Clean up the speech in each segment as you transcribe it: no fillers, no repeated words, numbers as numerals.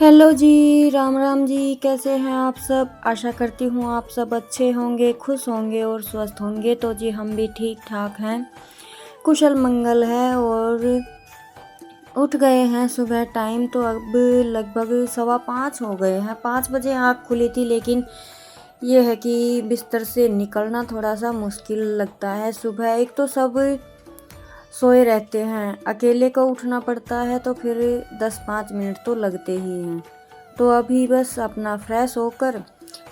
Hello जी, राम राम जी। कैसे हैं आप सब? आशा करती हूँ आप सब अच्छे होंगे, खुश होंगे और स्वस्थ होंगे। तो जी हम भी ठीक ठाक हैं, कुशल मंगल है। और उठ गए हैं सुबह टाइम, तो अब लगभग 4:15 हो गए हैं। 5 बजे आँख खुली थी, लेकिन ये है कि बिस्तर से निकलना थोड़ा सा मुश्किल लगता है सुबह। एक तो सब सोए रहते हैं, अकेले को उठना पड़ता है, तो फिर 10-5 मिनट तो लगते ही हैं। तो अभी बस अपना फ्रेश होकर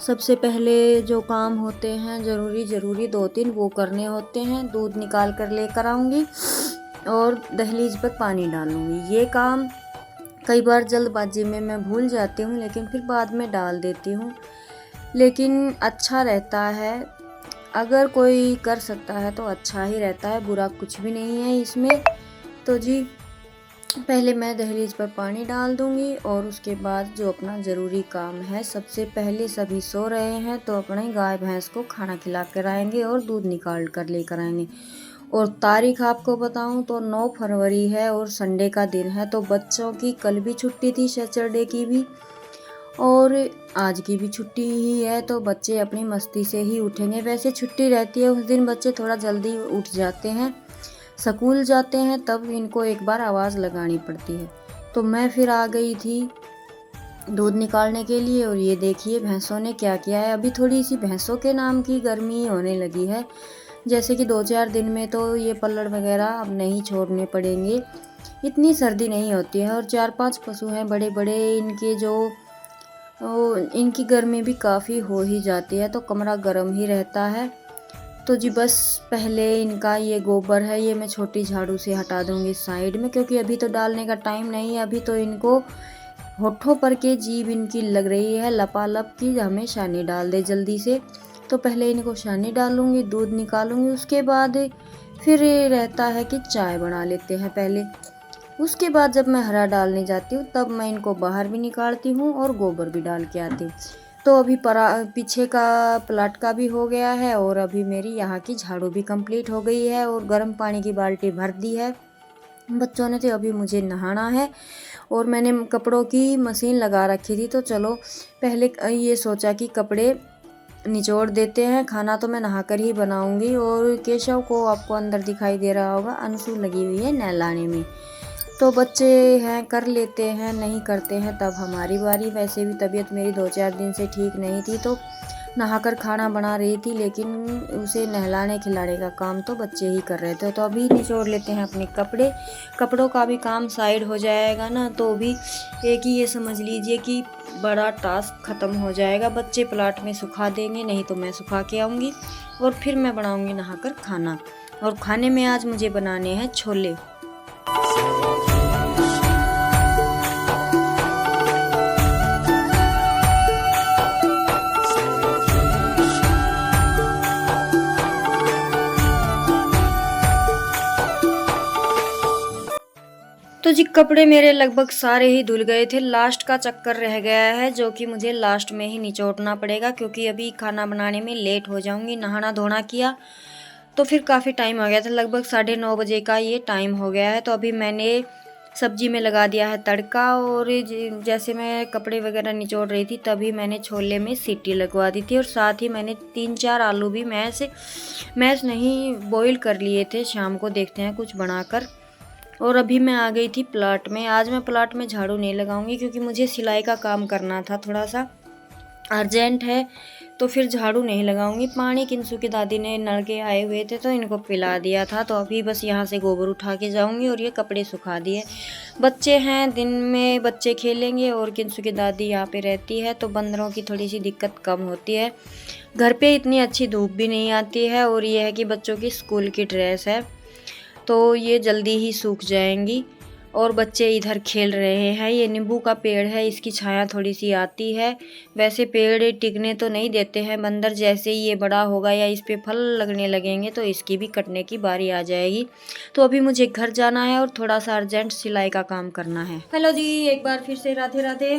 सबसे पहले जो काम होते हैं ज़रूरी 2-3 वो करने होते हैं। दूध निकाल कर लेकर आऊँगी और दहलीज पर पानी डालूँगी। ये काम कई बार जल्दबाजी में मैं भूल जाती हूँ, लेकिन फिर बाद में डाल देती हूँ। लेकिन अच्छा रहता है, अगर कोई कर सकता है तो अच्छा ही रहता है, बुरा कुछ भी नहीं है इसमें। तो जी पहले मैं दहलीज पर पानी डाल दूंगी और उसके बाद जो अपना ज़रूरी काम है, सबसे पहले सभी सो रहे हैं तो अपने गाय भैंस को खाना खिला कर आएंगे और दूध निकाल कर लेकर आएंगे। और तारीख आपको बताऊं तो 9 फरवरी है और संडे का दिन है। तो बच्चों की कल भी छुट्टी थी, सैटरडे की भी, और आज की भी छुट्टी ही है। तो बच्चे अपनी मस्ती से ही उठेंगे। वैसे छुट्टी रहती है उस दिन बच्चे थोड़ा जल्दी उठ जाते हैं, स्कूल जाते हैं, तब इनको एक बार आवाज़ लगानी पड़ती है। तो मैं फिर आ गई थी दूध निकालने के लिए। और ये देखिए भैंसों ने क्या किया है। अभी थोड़ी सी भैंसों के नाम की गर्मी होने लगी है, जैसे कि 2-4 दिन में तो ये पल्लड़ वगैरह अब नहीं छोड़ने पड़ेंगे, इतनी सर्दी नहीं होती है। और 4-5 पशु हैं बड़े बड़े, इनके जो इनकी गर्मी भी काफ़ी हो ही जाती है, तो कमरा गर्म ही रहता है। तो जी बस पहले इनका ये गोबर है, ये मैं छोटी झाड़ू से हटा दूंगी साइड में, क्योंकि अभी तो डालने का टाइम नहीं है। अभी तो इनको होठों पर के जीभ इनकी लग रही है लपालप की, हमें शानी डाल दे जल्दी से। तो पहले इनको शानी डालूंगी, दूध निकालूंगी, उसके बाद फिर ये रहता है कि चाय बना लेते हैं पहले। उसके बाद जब मैं हरा डालने जाती हूँ तब मैं इनको बाहर भी निकालती हूँ और गोबर भी डाल के आती हूँ। तो अभी पीछे का प्लाट का भी हो गया है और अभी मेरी यहाँ की झाड़ू भी कंप्लीट हो गई है और गर्म पानी की बाल्टी भर दी है बच्चों ने। तो अभी मुझे नहाना है और मैंने कपड़ों की मशीन लगा रखी थी, तो चलो पहले ये सोचा कि कपड़े निचोड़ देते हैं। खाना तो मैं नहाकर ही बनाऊंगी। और केशव को आपको अंदर दिखाई दे रहा होगा, अंशु लगी हुई है नहलाने में। तो बच्चे हैं कर लेते हैं, नहीं करते हैं तब हमारी बारी। वैसे भी तबीयत मेरी 2-4 दिन से ठीक नहीं थी, तो नहाकर खाना बना रही थी, लेकिन उसे नहलाने खिलाने का काम तो बच्चे ही कर रहे थे। तो अभी निचोड़ लेते हैं अपने कपड़े, कपड़ों का भी काम साइड हो जाएगा ना, तो भी एक ही ये समझ लीजिए कि बड़ा टास्क ख़त्म हो जाएगा। बच्चे प्लाट में सुखा देंगे, नहीं तो मैं सुखा के आऊँगी और फिर मैं बनाऊँगी नहाकर खाना। और खाने में आज मुझे बनाने हैं छोले। तो जी कपड़े मेरे लगभग सारे ही धुल गए थे, लास्ट का चक्कर रह गया है जो कि मुझे लास्ट में ही निचोड़ना पड़ेगा, क्योंकि अभी खाना बनाने में लेट हो जाऊंगी। नहाना धोना किया तो फिर काफ़ी टाइम हो गया था, लगभग 9:30 बजे का ये टाइम हो गया है। तो अभी मैंने सब्जी में लगा दिया है तड़का, और जैसे मैं कपड़े वगैरह निचोड़ रही थी तभी मैंने छोले में सीटी लगवा दी थी। और साथ ही मैंने 3-4 आलू भी मैश नहीं बॉईल कर लिए थे, शाम को देखते हैं कुछ बनाकर। और अभी मैं आ गई थी प्लाट में। आज मैं प्लाट में झाड़ू नहीं लगाऊंगी, क्योंकि मुझे सिलाई का काम करना था, थोड़ा सा अर्जेंट है, तो फिर झाड़ू नहीं लगाऊंगी। पानी किंसू की दादी ने नल के आए हुए थे तो इनको पिला दिया था। तो अभी बस यहाँ से गोबर उठा के जाऊंगी और ये कपड़े सुखा दिए। बच्चे हैं, दिन में बच्चे खेलेंगे और किंसू की दादी यहाँ पे रहती है, तो बंदरों की थोड़ी सी दिक्कत कम होती है। घर पे इतनी अच्छी धूप भी नहीं आती है, और ये है कि बच्चों की स्कूल की ड्रेस है तो ये जल्दी ही सूख जाएंगी। और बच्चे इधर खेल रहे हैं। ये नींबू का पेड़ है, इसकी छाया थोड़ी सी आती है। वैसे पेड़ टिकने तो नहीं देते हैं बंदर, जैसे ही ये बड़ा होगा या इस पे फल लगने लगेंगे तो इसकी भी कटने की बारी आ जाएगी। तो अभी मुझे घर जाना है और थोड़ा सा अर्जेंट सिलाई का काम करना है। हेलो जी, एक बार फिर से राधे राधे।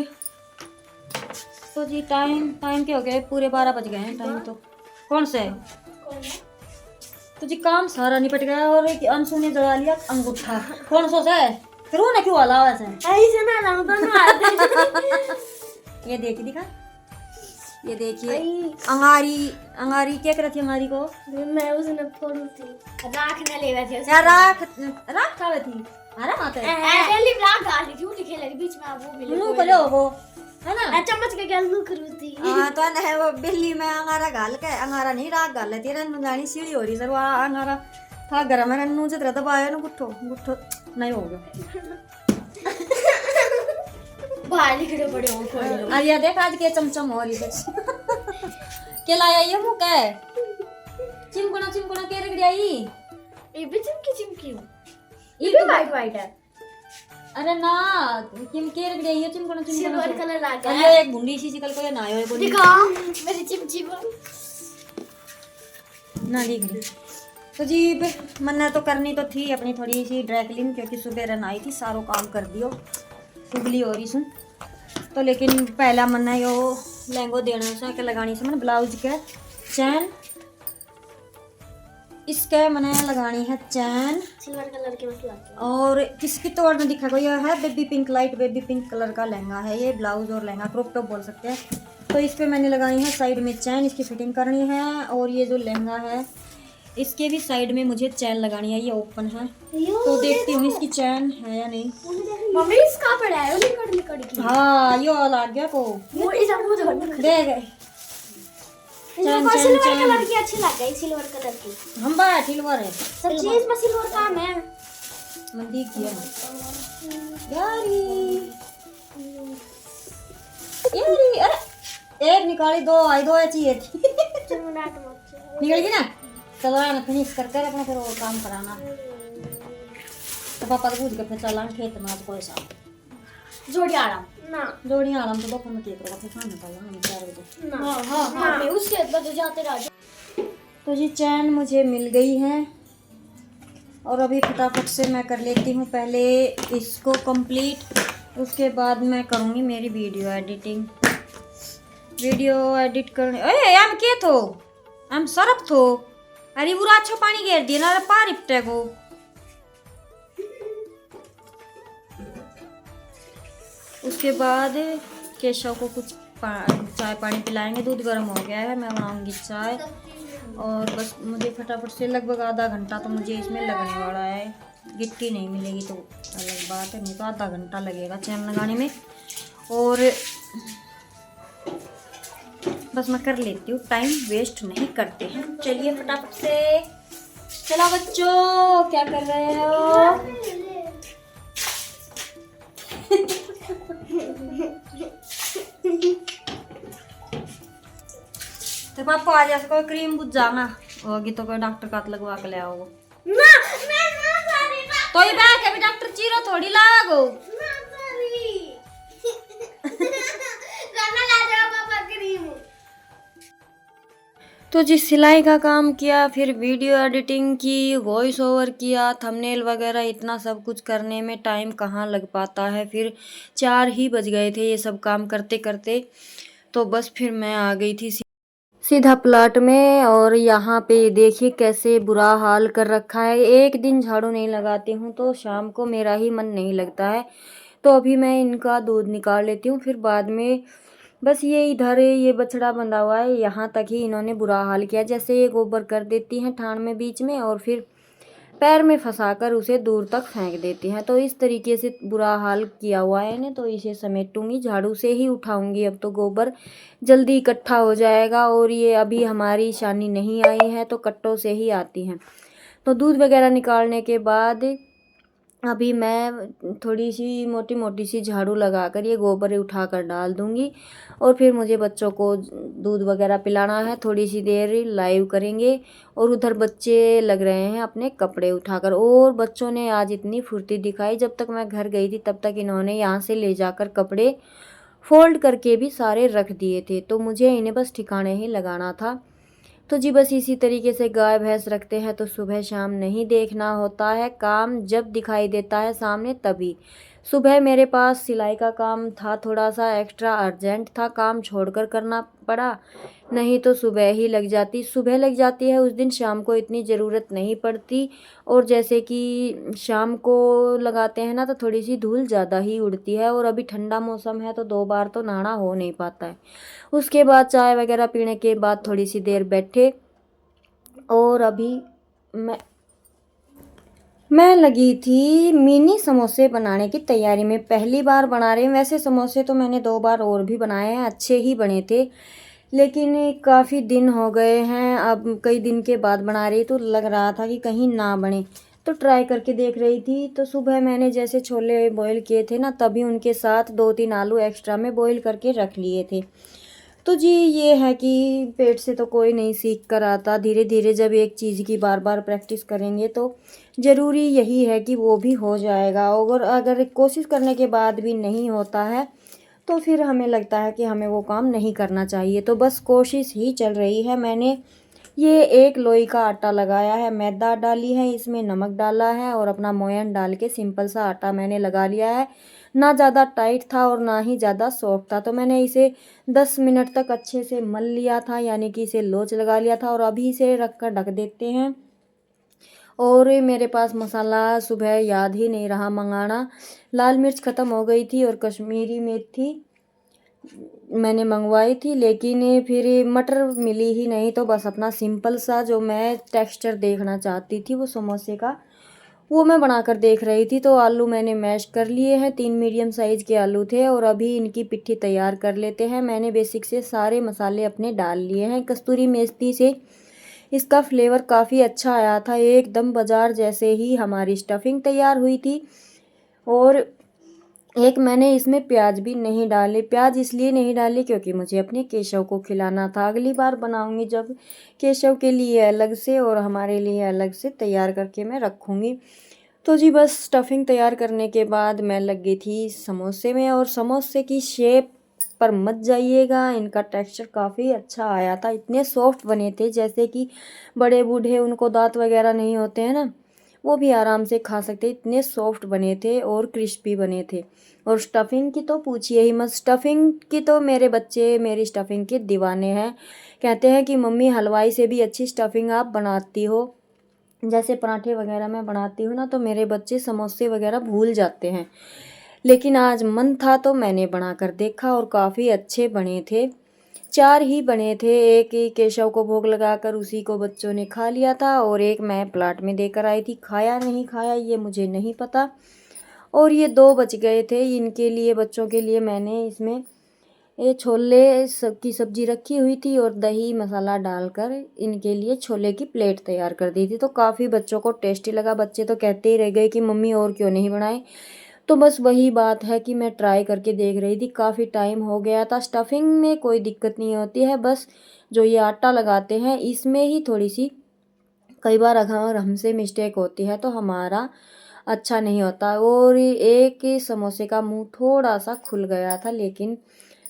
तो जी टाइम क्या हो गया? पूरे 12 बज गए हैं। टाइम तो कौन सा है? तो जी काम सारा निपट गया और एक अंशु ने जला लिया अंगूठा। कौन सा है? फिर वो ना क्यों वाला वैसे ऐसे ना लाऊं तो ना ये देखिए दिखा, ये देखिए अंगारी, अंगारी क्या करती है अंगारी को? मैं उसने फोड़ी थी राख न ले बैठे यार राख, राख खावे थी अरे माते पहले राख डाल दी झूठी खेले बीच में वो भी मुंह को लो वो है ना चम्मच के गल करू थी हां तो ना वो बिल्ली में अंगारा गाल के, अंगारा नहीं राख गाल लेती रन गानी सीढ़ी हो रही सर वो अंगारा था घर में रन्नू जितना दबाया ना गुट्ठो गुट्ठो नहीं हो गया बाहर निकले पड़े हो खोले अरे ये देख आज के चमचम हो रही है के लाया ये मुंह का चिमकना चिमकना के रगड़ी आई ये भी चिमकी हो ये तो वाइट वाइट है अरे ना किम के रगड़ी आई चिमकना चिमकना सिल्वर कलर लगा है ये एक बुंडी सी कल को ये ना आयो ये बुंडी दिखा मेरी चिमची ना दिख रही तो जी मन्ना तो करनी तो थी अपनी थोड़ी सी ड्राई क्लीन क्योंकि सुबह रन आई थी सारो काम कर दियो उगली हो रही सुन तो लेकिन पहला मन्ना यो लहंगो देना से के लगानी से मैंने ब्लाउज के चैन इसके मैंने लगानी है चैन सिल्वर कलर के मसला और किसकी तो और दिखा को यह है baby pink light baby pink colour का लहंगा है ये ब्लाउज और लहंगा क्रॉप टॉप बोल सकते हैं तो इस पे मैंने लगाई है साइड में चैन इसकी फिटिंग करनी है और ये जो लहंगा है इसके भी साइड में मुझे चैन लगानी है ये ओपन है तो देखती हूँ इसकी चैन है या नहीं मम्मी इसका पड़ा है लिकड़ की हाँ यो लग गया को वो इस वो जो दे गए चैन चैन सिल्वर चैन कलर की अच्छी लग गई सिल्वर कलर की हम बा सिल्वर है सब चीज में सिल्वर काम है मंदी किया यारी यारी अरे एक निकाली दो आई दो चाहिए थी निकल गई ना चलो ना फिनिश करके रखना फिर वो काम कराना तो पापा को पूछ के फिर चला खेत में आज कोई सा जोड़ी आराम ना जोड़ी आराम तो दोपहर में केक रखा फिर खाने का हम 4 बजे ना हां हां मैं उसके बाद जाते रह तो जी चैन मुझे मिल गई है और अभी फटाफट से मैं कर लेती हूँ पहले इसको कंप्लीट उसके बाद मैं करूँगी मेरी वीडियो एडिटिंग वीडियो एडिट करने ए हम के थो हम सरफ थो अरे पूरा अच्छा पानी घेर दिया ना पार इपटे को उसके बाद केशव को कुछ चाय पानी पिलाएंगे दूध गर्म हो गया है मैं बनाऊंगी चाय और बस मुझे फटाफट से लगभग आधा घंटा तो मुझे इसमें लगने वाला है गिट्टी नहीं मिलेगी तो अलग बात है नहीं तो आधा घंटा लगेगा चैन लगाने में और बस मैं कर लेती हूँ टाइम वेस्ट नहीं करते हैं चलिए फटाफट से चलो बच्चों क्या कर रहे हो तो पापा आज ऐसा कोई क्रीम बुझ जाना होगी तो कोई डॉक्टर का लगवा के ले आओ ना मैं ना सारी ना तो ये बैग अभी डॉक्टर चीरो थोड़ी लागो ना सारी गाना ला जाओ पापा क्रीम तो जी सिलाई का काम किया फिर वीडियो एडिटिंग की वॉइस ओवर किया थंबनेल वगैरह इतना सब कुछ करने में टाइम कहाँ लग पाता है फिर 4 ही बज गए थे ये सब काम करते करते तो बस फिर मैं आ गई थी सीधा प्लाट में और यहाँ पे देखिए कैसे बुरा हाल कर रखा है एक दिन झाड़ू नहीं लगाती हूँ तो शाम को मेरा ही मन नहीं लगता है तो अभी मैं इनका दूध निकाल लेती हूँ फिर बाद में बस ये इधर ये बछड़ा बंधा हुआ है यहाँ तक ही इन्होंने बुरा हाल किया जैसे ये गोबर कर देती हैं ठाण में बीच में और फिर पैर में फंसाकर उसे दूर तक फेंक देती हैं तो इस तरीके से बुरा हाल किया हुआ है इन्हें तो इसे समेटूंगी झाड़ू से ही उठाऊंगी अब तो गोबर जल्दी इकट्ठा हो जाएगा और ये अभी हमारी शानी नहीं आई है तो कट्टों से ही आती हैं तो दूध वगैरह निकालने के बाद अभी मैं थोड़ी सी मोटी मोटी सी झाड़ू लगाकर ये गोबर उठाकर डाल दूंगी और फिर मुझे बच्चों को दूध वगैरह पिलाना है थोड़ी सी देर लाइव करेंगे और उधर बच्चे लग रहे हैं अपने कपड़े उठाकर और बच्चों ने आज इतनी फुर्ती दिखाई जब तक मैं घर गई थी तब तक इन्होंने यहाँ से ले जाकर कपड़े फोल्ड करके भी सारे रख दिए थे तो मुझे इन्हें बस ठिकाने ही लगाना था तो जी बस इसी तरीके से गाय भैंस रखते हैं तो सुबह शाम नहीं देखना होता है काम जब दिखाई देता है सामने तभी सुबह मेरे पास सिलाई का काम था, थोड़ा सा एक्स्ट्रा अर्जेंट था, काम छोड़कर करना पड़ा, नहीं तो सुबह ही लग जाती। सुबह लग जाती है उस दिन, शाम को इतनी ज़रूरत नहीं पड़ती। और जैसे कि शाम को लगाते हैं ना तो थोड़ी सी धूल ज़्यादा ही उड़ती है, और अभी ठंडा मौसम है तो 2 बार तो नहाना हो नहीं पाता है। उसके बाद चाय वगैरह पीने के बाद थोड़ी सी देर बैठे, और अभी मैं लगी थी मिनी समोसे बनाने की तैयारी में। पहली बार बना रही हूँ। वैसे समोसे तो मैंने 2 बार और भी बनाए हैं, अच्छे ही बने थे, लेकिन काफ़ी दिन हो गए हैं, अब कई दिन के बाद बना रही तो लग रहा था कि कहीं ना बने, तो ट्राई करके देख रही थी। तो सुबह मैंने जैसे छोले बॉईल किए थे ना, तभी उनके साथ 2-3 आलू एक्स्ट्रा में बॉईल करके रख लिए थे। तो जी ये है कि पेट से तो कोई नहीं सीख कर आता, धीरे धीरे जब एक चीज़ की बार बार प्रैक्टिस करेंगे तो ज़रूरी यही है कि वो भी हो जाएगा। और अगर कोशिश करने के बाद भी नहीं होता है तो फिर हमें लगता है कि हमें वो काम नहीं करना चाहिए। तो बस कोशिश ही चल रही है। मैंने ये 1 लोई का आटा लगाया है, मैदा डाली है, इसमें नमक डाला है और अपना मोयन डाल के सिंपल सा आटा मैंने लगा लिया है। ना ज़्यादा टाइट था और ना ही ज़्यादा सॉफ्ट था, तो मैंने इसे 10 मिनट तक अच्छे से मल लिया था, यानी कि इसे लोच लगा लिया था। और अभी इसे रख कर ढक देते हैं। और मेरे पास मसाला सुबह याद ही नहीं रहा मंगाना। लाल मिर्च ख़त्म हो गई थी और कश्मीरी मेथी मैंने मंगवाई थी, लेकिन फिर मटर मिली ही नहीं। तो बस अपना सिंपल सा जो मैं टेक्सचर देखना चाहती थी वो समोसे का, वो मैं बनाकर देख रही थी। तो आलू मैंने मैश कर लिए हैं, 3 मीडियम साइज़ के आलू थे, और अभी इनकी पिट्ठी तैयार कर लेते हैं। मैंने बेसिक से सारे मसाले अपने डाल लिए हैं। कस्तूरी मेथी से इसका फ्लेवर काफ़ी अच्छा आया था, एकदम बाज़ार जैसे ही हमारी स्टफिंग तैयार हुई थी। और एक मैंने इसमें प्याज भी नहीं डाले। प्याज इसलिए नहीं डाले क्योंकि मुझे अपने केशव को खिलाना था। अगली बार बनाऊंगी जब केशव के लिए अलग से और हमारे लिए अलग से तैयार करके मैं रखूँगी। तो जी बस स्टफिंग तैयार करने के बाद मैं लग गई थी समोसे में। और समोसे की शेप पर मत जाइएगा, इनका टेक्सचर काफ़ी अच्छा आया था, इतने सॉफ्ट बने थे जैसे कि बड़े बूढ़े उनको दांत वगैरह नहीं होते हैं ना, वो भी आराम से खा सकते, इतने सॉफ्ट बने थे और क्रिस्पी बने थे। और स्टफिंग की तो पूछिए ही मत, स्टफिंग की तो मेरे बच्चे मेरी स्टफिंग के दीवाने हैं। कहते हैं कि मम्मी हलवाई से भी अच्छी स्टफिंग आप बनाती हो। जैसे पराठे वगैरह मैं बनाती हूँ ना, तो मेरे बच्चे समोसे वगैरह भूल जाते हैं, लेकिन आज मन था तो मैंने बनाकर देखा और काफ़ी अच्छे बने थे। 4 ही बने थे, एक ही केशव को भोग लगाकर उसी को बच्चों ने खा लिया था, और एक मैं प्लाट में देकर आई थी। खाया नहीं खाया ये मुझे नहीं पता। और ये 2 बच गए थे, इनके लिए बच्चों के लिए मैंने इसमें ये छोले की सब्ज़ी रखी हुई थी और दही मसाला डालकर इनके लिए छोले की प्लेट तैयार कर दी थी। तो काफ़ी बच्चों को टेस्टी लगा, बच्चे तो कहते ही रह गए कि मम्मी और क्यों नहीं बनाए। तो बस वही बात है कि मैं ट्राई करके देख रही थी, काफ़ी टाइम हो गया था। स्टफिंग में कोई दिक्कत नहीं होती है, बस जो ये आटा लगाते हैं इसमें ही थोड़ी सी कई बार अगर हमसे मिस्टेक होती है तो हमारा अच्छा नहीं होता। और एक समोसे का मुंह थोड़ा सा खुल गया था, लेकिन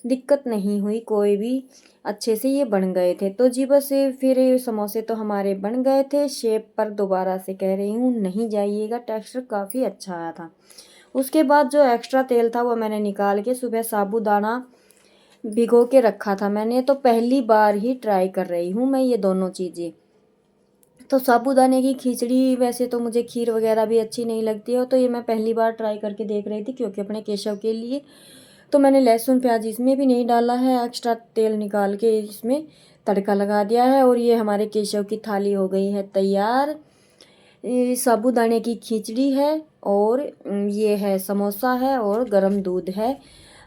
दिक्कत नहीं हुई कोई भी, अच्छे से ये बन गए थे। तो जी बस फिर समोसे तो हमारे बन गए थे। शेप पर दोबारा से कह रही हूँ नहीं जाइएगा, टेक्सचर काफ़ी अच्छा आया था। उसके बाद जो एक्स्ट्रा तेल था वो मैंने निकाल के सुबह साबूदाना भिगो के रखा था मैंने। तो पहली बार ही ट्राई कर रही हूँ मैं ये दोनों चीज़ें। तो साबूदाने की खिचड़ी, वैसे तो मुझे खीर वगैरह भी अच्छी नहीं लगती है, तो ये मैं पहली बार ट्राई करके देख रही थी क्योंकि अपने केशव के लिए। तो मैंने लहसुन प्याज इसमें भी नहीं डाला है, एक्स्ट्रा तेल निकाल के इसमें तड़का लगा दिया है। और ये हमारे केशव की थाली हो गई है तैयार। ये साबूदाने की खिचड़ी है, और ये है समोसा है, और गरम दूध है।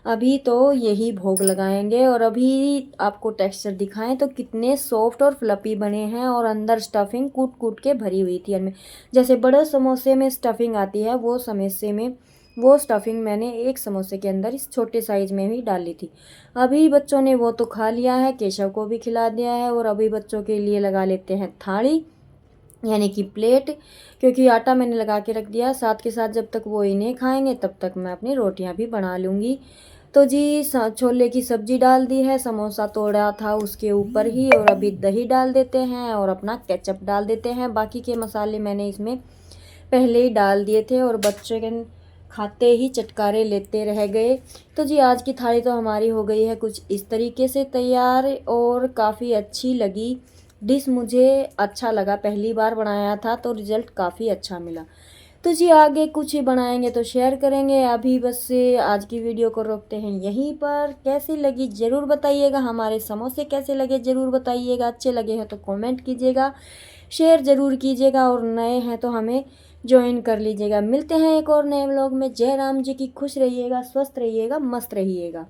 अभी तो यही भोग लगाएंगे। और अभी आपको टेक्सचर दिखाएं तो कितने सॉफ्ट और फ्लपी बने हैं, और अंदर स्टफिंग कूट कूट के भरी हुई थी इनमें। जैसे बड़े समोसे में स्टफिंग आती है, वो समोसे में वो स्टफिंग मैंने एक समोसे के अंदर इस छोटे साइज में भी डाली थी। अभी बच्चों ने वो तो खा लिया है, केशव को भी खिला दिया है। और अभी बच्चों के लिए लगा लेते हैं थाली, यानी कि प्लेट, क्योंकि आटा मैंने लगा के रख दिया। साथ के साथ जब तक वो इन्हें खाएंगे तब तक मैं अपनी रोटियां भी बना लूँगी। तो जी छोले की सब्ज़ी डाल दी है, समोसा तोड़ा था उसके ऊपर ही, और अभी दही डाल देते हैं और अपना केचप डाल देते हैं। बाकी के मसाले मैंने इसमें पहले ही डाल दिए थे। और बच्चे खाते ही चटकारे लेते रह गए। तो जी आज की थाली तो हमारी हो गई है कुछ इस तरीके से तैयार और काफ़ी अच्छी लगी डिश, मुझे अच्छा लगा, पहली बार बनाया था तो रिज़ल्ट काफ़ी अच्छा मिला। तो जी आगे कुछ बनाएंगे तो शेयर करेंगे, अभी बस आज की वीडियो को रोकते हैं यहीं पर। कैसी लगी ज़रूर बताइएगा, हमारे समोसे कैसे लगे ज़रूर बताइएगा, अच्छे लगे हैं तो कमेंट कीजिएगा, शेयर ज़रूर कीजिएगा और नए हैं तो हमें ज्वाइन कर लीजिएगा। मिलते हैं एक और नए व्लॉग में। जय राम जी की, खुश रहिएगा, स्वस्थ रहिएगा, मस्त रहिएगा।